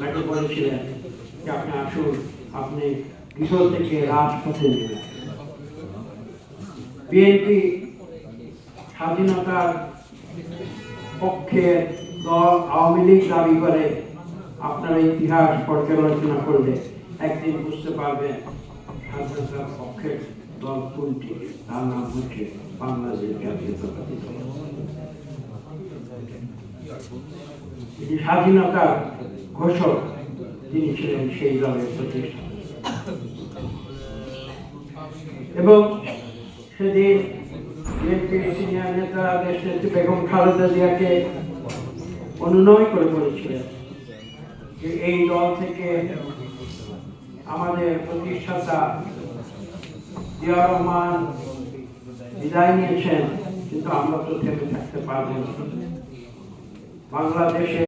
তাকে বলেছিলেন যে আপনি আসুন, আপনি কিশোর থেকে রাজপথে নেবেন। বিএনপি স্বাধীনতার পক্ষে দল আওয়ামী লীগ দাবি করে। আপনারা ইতিহাস পর্যালোচনা করলে একদিন বুঝতে পারবেন স্বাধীনতার পক্ষের দল কোনটি। তার নাম হচ্ছে বাংলাদেশ জাতীয়তাবাদী দল। স্বাধীনতার ঘোষক তিনি ছিলেন সেই দলের প্রতিষ্ঠাতা। এবং সেদিন বিএনপির সিনিয়র নেতা দেশনেত্রী বেগম খালেদা জিয়াকে অনুনয় করে বলেছিলেন যে এই দল থেকে আমাদের প্রতিষ্ঠাতা জিয়া রহমান বিদায় নিয়েছেন, কিন্তু আমরা তো থেমে থাকতে পারবো না। বাংলাদেশে